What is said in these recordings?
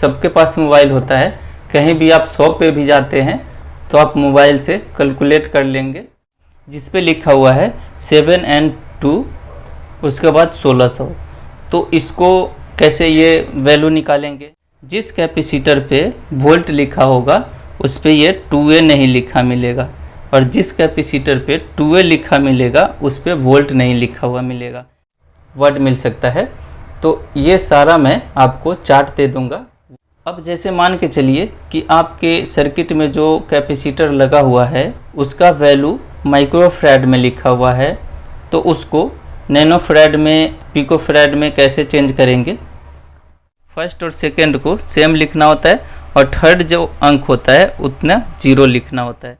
सबके पास मोबाइल होता है, कहीं भी आप शॉप पे भी जाते हैं तो आप मोबाइल से कैलकुलेट कर लेंगे, जिस पे लिखा हुआ है 7 and 2 उसके बाद 1600। तो इसको कैसे ये वैल्यू निकालेंगे? जिस कैपेसिटर पे वोल्ट लिखा होगा उस पे ये 2A नहीं लिखा मिलेगा, और जिस कैपेसिटर पे 2A लिखा मिलेगा उस पे वोल्ट नहीं लिखा हुआ मिलेगा, वर्ड मिल सकता है। तो ये सारा मैं आपको चार्ट दे दूंगा। अब जैसे मान के चलिए कि आपके सर्किट में जो कैपेसिटर लगा हुआ है उसका वैल्यू माइक्रोफैराड में लिखा हुआ है, तो उसको नैनोफैराड में, पिकोफैराड में कैसे चेंज करेंगे? फर्स्ट और सेकंड को सेम लिखना होता है और थर्ड जो अंक होता है उतना 0 लिखना होता है।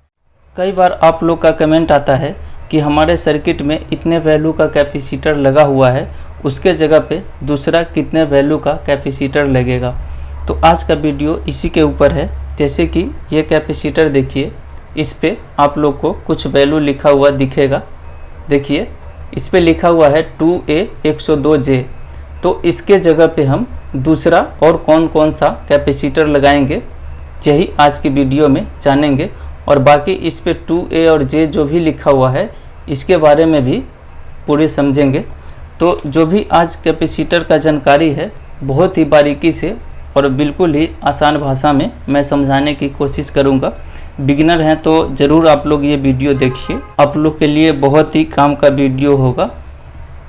कई बार आप लोग का कमेंट आता है कि हमारे सर्किट में इतने वैल्यू का कैपेसिटर लगा हुआ है, उसके जगह पे दूसरा कितने वैल्यू का कैपेसिटर लगेगा। तो आज का वीडियो इसी के ऊपर है। जैसे कि ये कैपेसिटर देखिए, इस पे आप लोग को कुछ वैल्यू लिखा हुआ दिखेगा। देखिए इस पे लिखा हुआ है 2A 102J। तो इसके जगह पे हम दूसरा और कौन कौन सा कैपेसिटर लगाएंगे, यही आज की वीडियो में जानेंगे। और बाकी इस पे 2A और J जो भी लिखा हुआ है इसके बारे में भी पूरे समझेंगे। तो जो भी आज कैपेसिटर का जानकारी है बहुत ही बारीकी से और बिल्कुल ही आसान भाषा में मैं समझाने की कोशिश करूंगा। बिगिनर हैं तो ज़रूर आप लोग ये वीडियो देखिए, आप लोग के लिए बहुत ही काम का वीडियो होगा।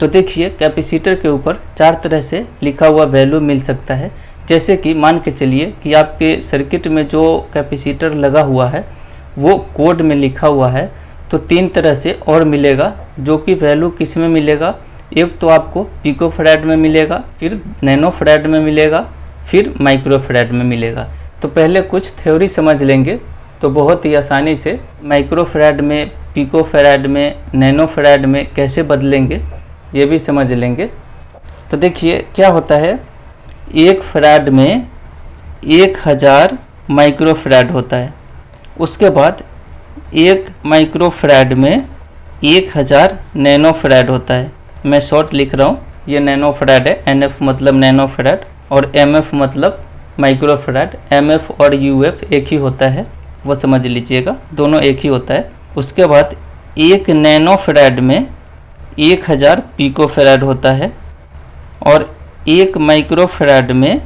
तो देखिए कैपेसिटर के ऊपर 4 तरह से लिखा हुआ वैल्यू मिल सकता है। जैसे कि मान के चलिए कि आपके सर्किट में जो कैपेसिटर लगा हुआ है वो कोड में लिखा हुआ है, तो 3 तरह से और मिलेगा, जो कि वैल्यू किस में मिलेगा? एक तो आपको पिकोफैराड में मिलेगा, फिर नैनोफैराड में मिलेगा, फिर माइक्रोफैराड में मिलेगा। तो पहले कुछ थ्योरी समझ लेंगे तो बहुत ही आसानी से माइक्रोफैराड में, पिकोफैराड में, नैनोफैराड में कैसे बदलेंगे ये भी समझ लेंगे। तो देखिए क्या होता है, 1 फैराड में 1000 माइक्रोफैराड होता है। उसके बाद 1 माइक्रोफैराड में 1000 नैनोफैराड होता है। मैं शॉर्ट लिख रहा हूँ, ये नैनोफैराड है, NF मतलब नैनोफैराड और MF मतलब माइक्रोफैराड। MF और UF एक ही होता है, वो समझ लीजिएगा, दोनों एक ही होता है। उसके बाद 1 नैनोफैराड में 1000 पिकोफैराड होता है और 1 माइक्रोफैराड में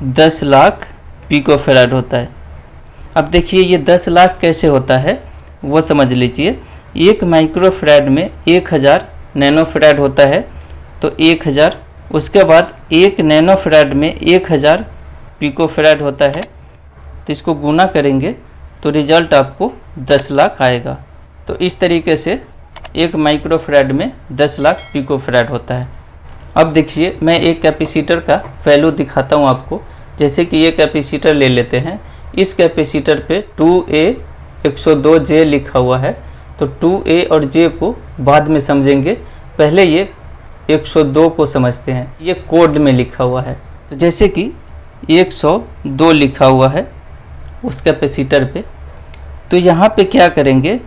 10 लाख पिकोफैराड होता है। अब देखिए ये 10 लाख कैसे होता है वो समझ लीजिए। 1 माइक्रोफैराड में 1000 नैनोफैराड होता है, तो 1000। उसके बाद 1 नैनोफैराड में 1000 पिकोफैराड होता है, तो इसको गुना करेंगे तो रिजल्ट आपको 10 लाख आएगा। तो इस तरीके से 1 माइक्रोफैराड में 10 लाख पिकोफैराड होता है। अब देखिए मैं एक कैपेसिटर का वैल्यू दिखाता हूँ आपको। जैसे कि ये कैपेसिटर ले लेते हैं, इस कैपेसिटर पे 2A 102J लिखा हुआ है, तो 2A और J को बाद में समझेंगे, पहले ये 102 को समझते हैं। ये कोड में लिखा हुआ है, तो जैसे कि 102 लिखा हुआ है उस कैपेसिटर पे, तो यहाँ पे क्या करेंगे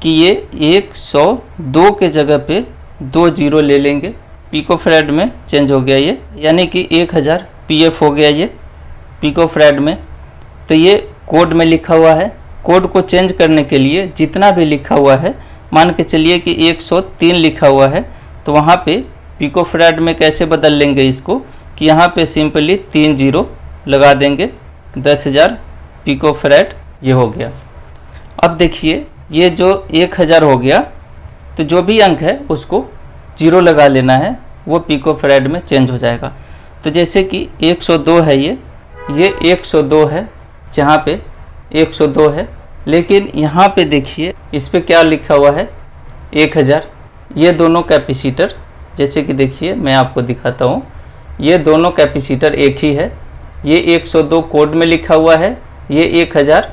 कि ये 102 के जगह पे 2 0 ले लेंगे। पिकोफैराड में चेंज हो गया ये, यानी कि 1000 PF हो गया ये पिकोफैराड में। तो ये कोड में लिखा हुआ है। कोड को चेंज करने के लिए जितना भी लिखा हुआ है, मान के चलिए कि 103 लिखा हुआ है, तो वहाँ पे पिकोफैराड में कैसे बदल लेंगे इसको कि यहाँ पे सिंपली 3 0 लगा देंगे, 10,000 पिकोफैराड ये हो गया। अब देखिए ये जो 1000 हो गया, तो जो भी अंक है उसको 0 लगा लेना है, वो पिकोफैराड में चेंज हो जाएगा। तो जैसे कि 102 है, ये 102 है, जहाँ पे 102 है, लेकिन यहाँ पे देखिए इस पे क्या लिखा हुआ है 1000। ये दोनों कैपेसिटर, जैसे कि देखिए मैं आपको दिखाता हूँ, ये दोनों कैपेसिटर एक ही है। ये 102 कोड में लिखा हुआ है, ये 1000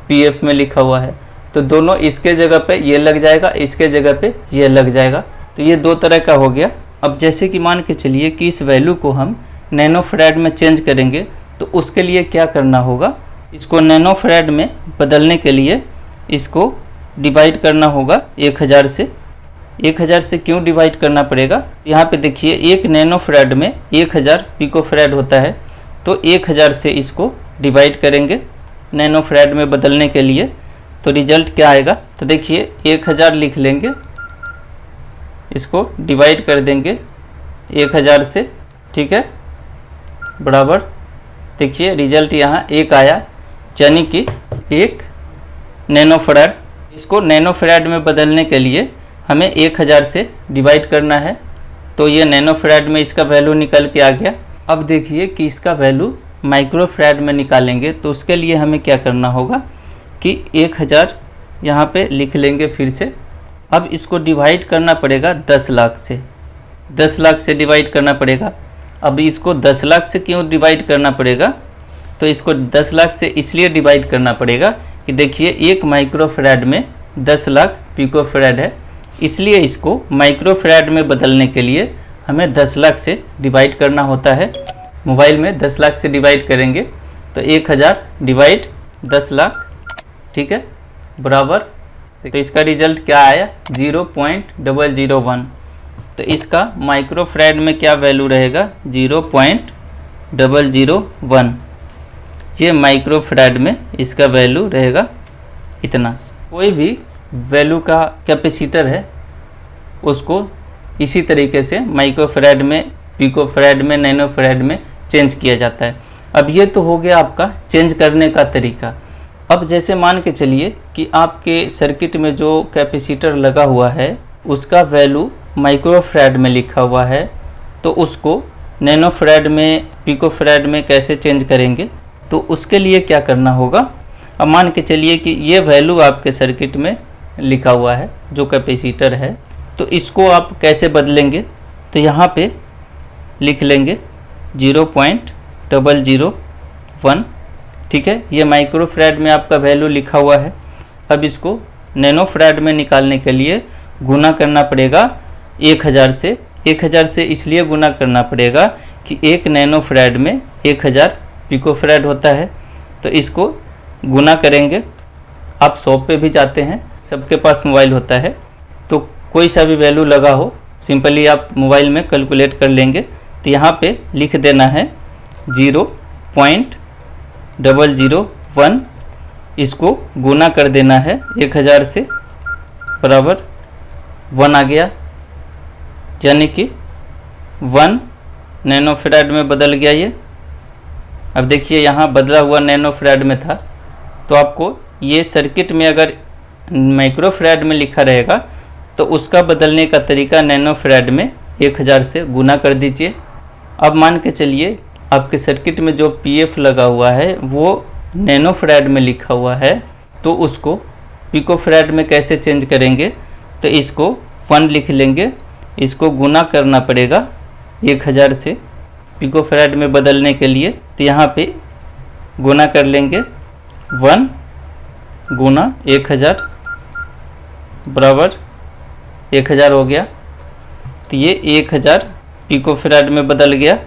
PF में लिखा हुआ है, तो दोनों इसके जगह पे ये लग जाएगा, इसके जगह पे ये लग जाएगा। तो ये 2 तरह का हो गया। अब जैसे कि मान के चलिए कि इस वैल्यू को हम नैनोफैराड में चेंज करेंगे, तो उसके लिए क्या करना होगा, इसको नैनोफैराड में बदलने के लिए इसको डिवाइड करना होगा 1000 से। 1000 से क्यों डिवाइड करना पड़ेगा, यहाँ पे देखिए 1 नैनोफैराड में 1000 पिकोफैराड होता है, तो 1000 से इसको डिवाइड करेंगे नैनो फैराड में बदलने के लिए, तो रिजल्ट क्या आएगा। तो देखिए 1000 लिख लेंगे, इसको डिवाइड कर देंगे 1000 से, ठीक है, बराबर। देखिए रिजल्ट यहाँ 1 आया, यानी कि 1 नैनो फैराड। इसको नैनो फैराड में बदलने के लिए हमें 1000 से डिवाइड करना है, तो ये नैनो फैराड में इसका वैल्यू निकल के आ गया। अब देखिए कि इसका वैल्यू माइक्रो फैराड में निकालेंगे, तो उसके लिए हमें क्या करना होगा कि 1000 यहाँ पे लिख लेंगे फिर से। अब इसको डिवाइड करना पड़ेगा 10 लाख से, 10 लाख से डिवाइड करना पड़ेगा। अब इसको 10 लाख से क्यों डिवाइड करना पड़ेगा, तो इसको 10 लाख से इसलिए डिवाइड करना पड़ेगा कि देखिए 1 माइक्रो फैराड में 10 लाख पिको फैराड है, इसलिए इसको माइक्रो फैराड में बदलने के लिए हमें 10 लाख से डिवाइड करना होता है। मोबाइल में 10 लाख से डिवाइड करेंगे तो 1000 डिवाइड 10 लाख, ठीक है, बराबर। तो इसका रिजल्ट क्या आया 0.001। तो इसका माइक्रो फैराड में क्या वैल्यू रहेगा 0.001। ये माइक्रो फैराड में इसका वैल्यू रहेगा इतना। कोई भी वैल्यू का कैपेसिटर है उसको इसी तरीके से माइक्रो फैराड में, पिको फैराड में, नैनो फैराड में चेंज किया जाता है। अब ये तो हो गया आपका चेंज करने का तरीका। अब जैसे मान के चलिए कि आपके सर्किट में जो कैपेसिटर लगा हुआ है उसका वैल्यू माइक्रो फैराड में लिखा हुआ है, तो उसको नैनो फैराड में, पिको फैराड में कैसे चेंज करेंगे। तो उसके लिए क्या करना होगा, अब मान के चलिए कि ये वैल्यू आपके सर्किट में लिखा हुआ है जो कैपेसिटर है, तो इसको आप कैसे बदलेंगे। तो यहाँ पे लिख लेंगे 0.001, ठीक है, ये माइक्रो फैराड में आपका वैल्यू लिखा हुआ है। अब इसको नैनो फैराड में निकालने के लिए गुना करना पड़ेगा 1000 से। 1000 से इसलिए गुना करना पड़ेगा कि 1 नैनो फैराड में 1000 पिको फैराड होता है, तो इसको गुना करेंगे। आप शॉप पे भी जाते हैं, सबके पास मोबाइल होता है, तो कोई सा भी वैल्यू लगा हो सिंपली आप मोबाइल में कैलकुलेट कर लेंगे। तो यहाँ पे लिख देना है 0.001, इसको गुना कर देना है 1000 से, बराबर 1 आ गया, यानी कि 1 नैनो फैराड में बदल गया ये। अब देखिए यहाँ बदला हुआ नैनो फैराड में था, तो आपको ये सर्किट में अगर माइक्रो फैराड में लिखा रहेगा तो उसका बदलने का तरीका नैनो फैराड में 1000 से गुना कर दीजिए। अब मान के चलिए आपके सर्किट में जो पीएफ लगा हुआ है वो नैनो फैराड में लिखा हुआ है, तो उसको पिको फैराड में कैसे चेंज करेंगे। तो इसको 1 लिख लेंगे, इसको गुना करना पड़ेगा 1000 से पिको फैराड में बदलने के लिए। तो यहाँ पे गुना कर लेंगे 1 गुना 1000 बराबर 1000 हो गया। तो ये 1000 पिको फैराड में बदल गया।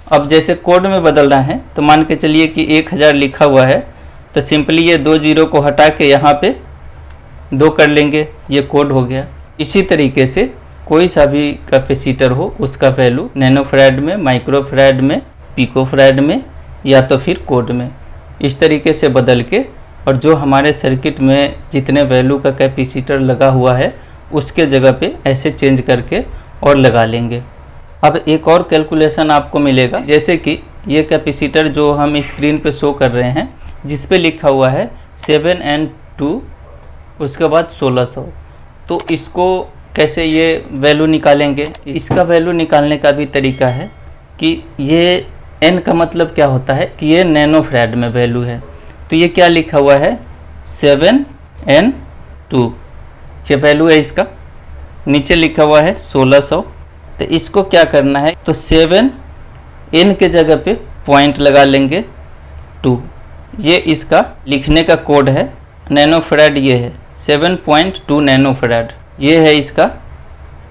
अब जैसे कोड में बदलना है तो मान के चलिए कि 1000 लिखा हुआ है, तो सिंपली ये 2 जीरो को हटा के यहाँ पे 2 कर लेंगे, ये कोड हो गया। इसी तरीके से कोई सा भी कैपेसिटर हो उसका वैल्यू नैनो फैराड में, माइक्रो फैराड में, पिको फैराड में या तो फिर कोड में इस तरीके से बदल के, और जो हमारे सर्किट में जितने वैल्यू का कैपेसिटर लगा हुआ है उसके जगह पे ऐसे चेंज करके और लगा लेंगे। अब एक और कैलकुलेशन आपको मिलेगा, जैसे कि ये कैपेसिटर जो हम स्क्रीन पे शो कर रहे हैं जिस पे लिखा हुआ है 7N2 उसके बाद 1600, तो इसको कैसे ये वैल्यू निकालेंगे। इसका वैल्यू निकालने का भी तरीका है कि ये N का मतलब क्या होता है कि ये नैनो फैराड में वैल्यू है, तो ये क्या लिखा हुआ है 7N2, ये वैल्यू है इसका। नीचे लिखा हुआ है 1600, तो इसको क्या करना है, तो 7N के जगह पे पॉइंट लगा लेंगे 2, ये इसका लिखने का कोड है। नैनो फैराड ये है 7.2 नैनो फैराड, ये है इसका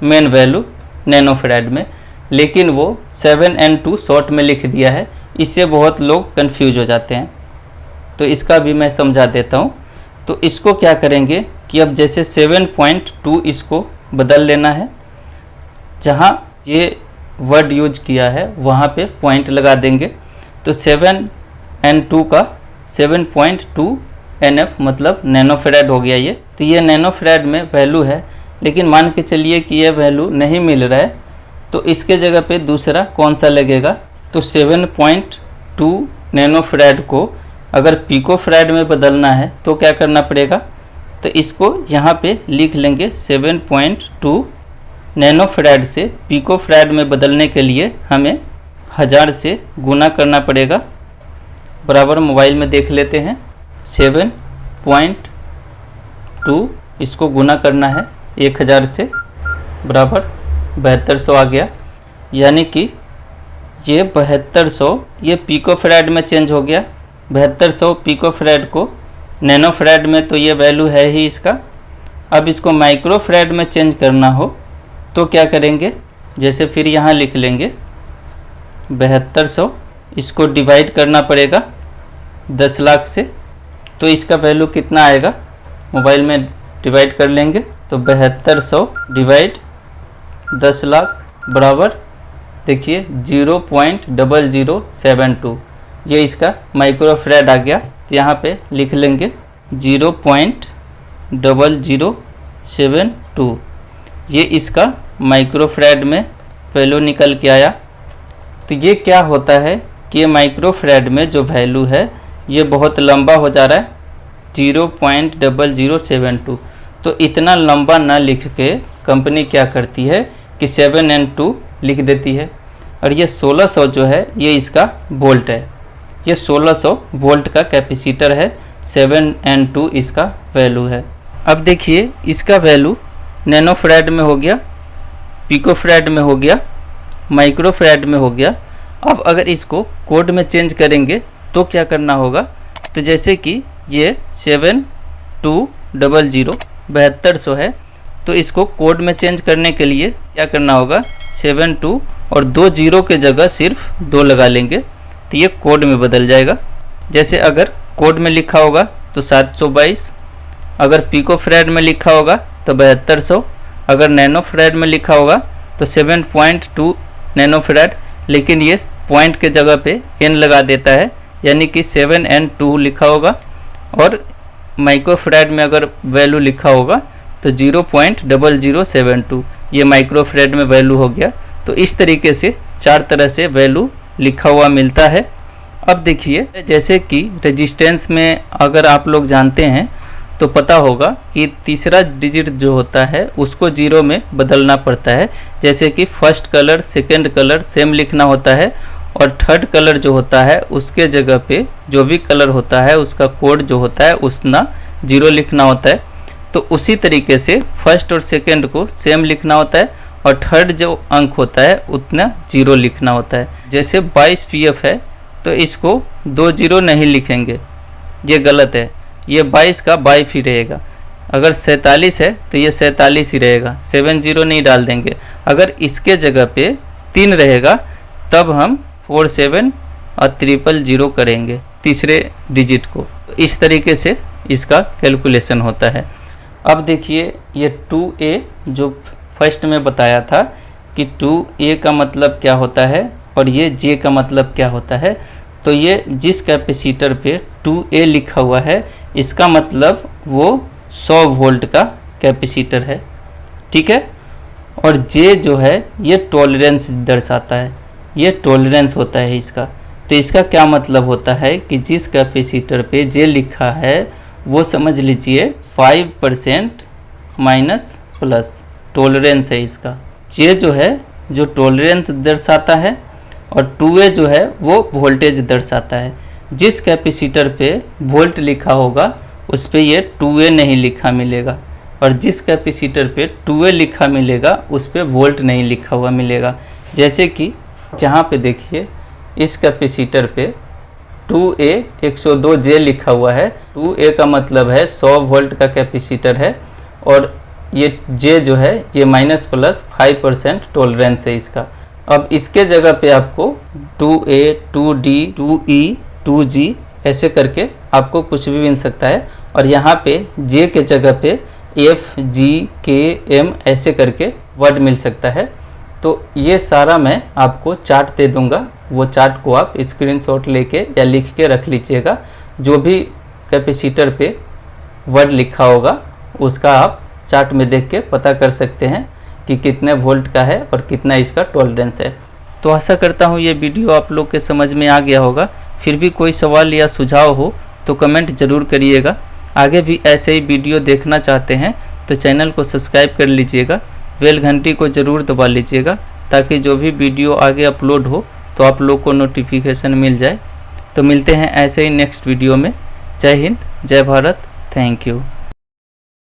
मेन वैल्यू नैनो फैराड में, लेकिन वो 7N2 शॉर्ट में लिख दिया है, इससे बहुत लोग कंफ्यूज हो जाते हैं। तो इसका भी मैं समझा देता हूँ। तो इसको क्या करेंगे कि अब जैसे 7.2 इसको बदल लेना है, जहाँ ये वर्ड यूज किया है वहाँ पे पॉइंट लगा देंगे। तो तो 7N2 का 7.2 NF मतलब नैनोफेराड हो गया ये। तो ये नैनोफेराड में वैल्यू है, लेकिन मान के चलिए कि ये वैल्यू नहीं मिल रहा है, तो इसके जगह पे दूसरा कौन सा लगेगा। तो 7.2 नैनोफेराड को अगर पिकोफेराड में बदलना है तो क्या करना पड़ेगा, तो इसको यहाँ पे लिख लेंगे 7.2 नैनोफेराड से पिकोफेराड में बदलने के लिए हमें 1000 से गुना करना पड़ेगा। बराबर मोबाइल में देख लेते हैं, 7.2 इसको गुना करना है 1000 से, बराबर 7200 आ गया। यानी कि ये 7200 ये पिकोफेराड में चेंज हो गया। 7200 पिकोफेराड को नैनोफेराड में तो ये वैल्यू है ही इसका। अब इसको माइक्रोफेराड में चेंज करना हो तो क्या करेंगे, जैसे फिर यहाँ लिख लेंगे 7200, इसको डिवाइड करना पड़ेगा 10 लाख से। तो इसका वैल्यू कितना आएगा, मोबाइल में डिवाइड कर लेंगे तो 7200 डिवाइड 10 लाख बराबर देखिए 0.0072, ये इसका माइक्रोफेराड आ गया। तो यहाँ पे लिख लेंगे 0.0072, ये इसका माइक्रोफेराड में वैल्यू निकल के आया। तो ये क्या होता है कि ये माइक्रोफेराड में जो वैल्यू है ये बहुत लंबा हो जा रहा है, 0.0072। तो इतना लंबा ना लिख के कंपनी क्या करती है कि 7N2 लिख देती है। और ये 1600 जो है ये इसका वोल्ट है, ये 1600 वोल्ट का कैपेसिटर है, 7N2 इसका वैल्यू है। अब देखिए इसका वैल्यू नैनोफेराड में हो गया, पिकोफेराड में हो गया, माइक्रोफेराड में हो गया। अब अगर इसको कोड में चेंज करेंगे तो क्या करना होगा, तो जैसे कि ये 7200 7200 है, तो इसको कोड में चेंज करने के लिए क्या करना होगा, 72 और 2 जीरो के जगह सिर्फ 2 लगा लेंगे, तो ये कोड में बदल जाएगा। जैसे अगर कोड में लिखा होगा तो 722, अगर पिकोफेराड में लिखा होगा तो 7200, अगर नैनोफेराड में लिखा होगा तो 7.2 नैनोफेराड, लेकिन ये पॉइंट के जगह पे n लगा देता है, यानी कि 7N2 लिखा होगा। और माइक्रोफेराड में अगर वैल्यू लिखा होगा तो 0.0072, ये माइक्रोफेराड में वैल्यू हो गया। तो इस तरीके से 4 तरह से वैल्यू लिखा हुआ मिलता है। अब देखिए जैसे कि रेजिस्टेंस में अगर आप लोग जानते हैं तो पता होगा कि तीसरा डिजिट जो होता है उसको जीरो में बदलना पड़ता है। जैसे कि first colour second colour same लिखना होता है, और थर्ड कलर जो होता है उसके जगह पे जो भी कलर होता है उसका कोड जो होता है उसना जीरो लिखना होता है। तो उसी तरीके से फर्स्ट और सेकंड को सेम लिखना होता है, और थर्ड जो अंक होता है उतना जीरो लिखना होता है। जैसे 22 PF है तो इसको 2 जीरो नहीं लिखेंगे, ये गलत है, ये 22 का 22 ही रहेगा। अगर 47 है तो ये 47 ही रहेगा, 7 जीरो नहीं डाल देंगे। अगर इसके जगह पे 3 रहेगा तब हम 47 और 000 करेंगे तीसरे डिजिट को। इस तरीके से इसका कैलकुलेशन होता है। अब देखिए ये 2A जो फर्स्ट में बताया था कि 2A का मतलब क्या होता है और ये J का मतलब क्या होता है। तो ये जिस कैपेसिटर पे 2A लिखा हुआ है इसका मतलब वो 100 वोल्ट का कैपेसिटर है, ठीक है। और J जो है ये टॉलरेंस दर्शाता है, ये टॉलरेंस होता है इसका। तो इसका क्या मतलब होता है कि जिस कैपेसिटर पे J लिखा है वो समझ लीजिए 5% माइनस प्लस टॉलरेंस है इसका। J जो है जो टॉलरेंस दर्शाता है, और 2A जो है वो वोल्टेज दर्शाता है। जिस कैपेसिटर पे वोल्ट लिखा होगा उस पे ये 2A नहीं लिखा मिलेगा, और जिस कैपेसिटर पे 2A लिखा मिलेगा उस पे वोल्ट नहीं लिखा हुआ मिलेगा। जैसे कि यहाँ पे देखिए इस कैपेसिटर पे 2A 102J लिखा हुआ है। 2A का मतलब है 100 वोल्ट का कैपेसिटर है, और ये J जो है ये माइनस प्लस 5% टॉलरेंस है इसका। अब इसके जगह पे आपको 2A 2D 2E 2G ऐसे करके आपको कुछ भी मिल सकता है, और यहाँ पे J के जगह पे F G K M ऐसे करके वर्ड मिल सकता है। तो ये सारा मैं आपको चार्ट दे दूंगा वो चार्ट को आप स्क्रीनशॉट लेके या लिख के रख लीजिएगा। जो भी कैपेसिटर पे वर्ड लिखा होगा उसका आप चार्ट में देख के पता कर सकते हैं कि कितने वोल्ट का है और कितना इसका टॉलरेंस है। तो आशा करता हूँ ये वीडियो आप लोग के समझ में आ गया होगा। फिर भी कोई सवाल या सुझाव हो तो कमेंट ज़रूर करिएगा। आगे भी ऐसे ही वीडियो देखना चाहते हैं तो चैनल को सब्सक्राइब कर लीजिएगा, बेल घंटी को ज़रूर दबा लीजिएगा ताकि जो भी वीडियो आगे अपलोड हो तो आप लोग को नोटिफिकेशन मिल जाए। तो मिलते हैं ऐसे ही नेक्स्ट वीडियो में। जय हिंद, जय भारत, थैंक यू।